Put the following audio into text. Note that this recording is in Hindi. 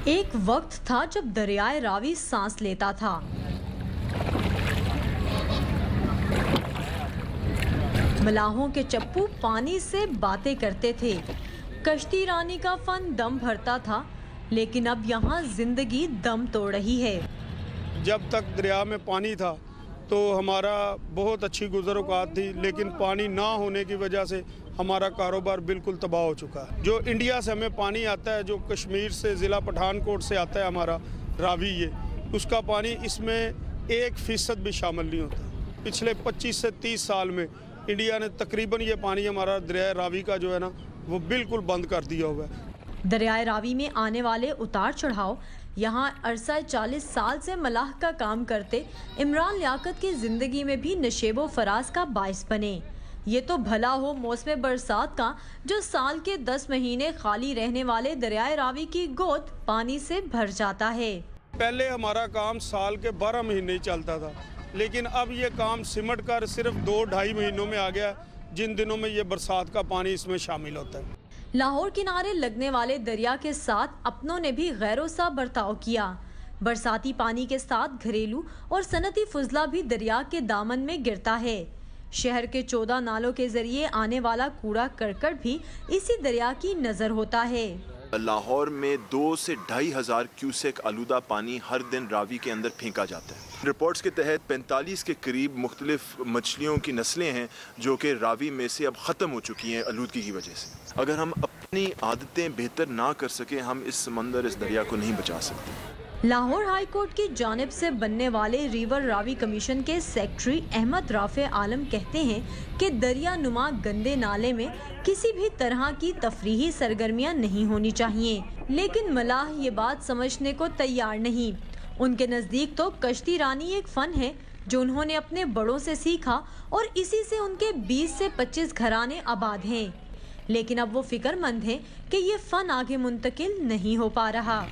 एक वक्त था जब दरियाए रावी सांस लेता था। मलाहों के चप्पू पानी से बातें करते थे। कश्ती रानी का फन दम भरता था, लेकिन अब यहाँ जिंदगी दम तोड़ रही है। जब तक दरिया में पानी था तो हमारा बहुत अच्छी गुज़र-औक़ात थी, लेकिन पानी ना होने की वजह से हमारा कारोबार बिल्कुल तबाह हो चुका है। जो इंडिया से हमें पानी आता है, जो कश्मीर से ज़िला पठानकोट से आता है हमारा रावी, ये उसका पानी इसमें 1% भी शामिल नहीं होता। पिछले 25 से 30 साल में इंडिया ने तकरीबन ये पानी हमारा दरिया रावी का जो है ना, वो बिल्कुल बंद कर दिया हुआ है। दरियाए रावी में आने वाले उतार चढ़ाव यहाँ अरसा 40 साल से मलाह का काम करते इमरान लियाकत की जिंदगी में भी नशेबो फराज का बाइस बने। ये तो भला हो मौसम बरसात का, जो साल के 10 महीने खाली रहने वाले दरियाए रावी की गोद पानी से भर जाता है। पहले हमारा काम साल के 12 महीने ही चलता था, लेकिन अब ये काम सिमट कर सिर्फ 2-2.5 महीनों में आ गया, जिन दिनों में ये बरसात का पानी इसमें शामिल होता है। लाहौर किनारे लगने वाले दरिया के साथ अपनों ने भी गैरों सा बर्ताव किया। बरसाती पानी के साथ घरेलू और सनती फुजला भी दरिया के दामन में गिरता है। शहर के 14 नालों के जरिए आने वाला कूड़ा करकट भी इसी दरिया की नज़र होता है। लाहौर में 2 से 2.5 हज़ार क्यूसेक आलूदा पानी हर दिन रावी के अंदर फेंका जाता है। रिपोर्ट्स के तहत 45 के करीब मुख्तलिफ मछलियों की नस्लें हैं जो कि रावी में से अब ख़त्म हो चुकी हैं आलूदगी की वजह से। अगर हम अपनी आदतें बेहतर ना कर सकें, हम इस समंदर, इस दरिया को नहीं बचा सकते। लाहौर हाई कोर्ट की जानिब से बनने वाले रिवर रावी कमीशन के सेक्रेटरी अहमद राफे आलम कहते हैं कि दरिया नुमा गंदे नाले में किसी भी तरह की तफरीही सरगर्मियां नहीं होनी चाहिए, लेकिन मलाह ये बात समझने को तैयार नहीं। उनके नज़दीक तो कश्ती रानी एक फ़न है जो उन्होंने अपने बड़ों से सीखा और इसी से उनके 20 से 25 घराने आबाद हैं, लेकिन अब वो फिक्रमंद हैं कि ये फ़न आगे मुंतकिल नहीं हो पा रहा।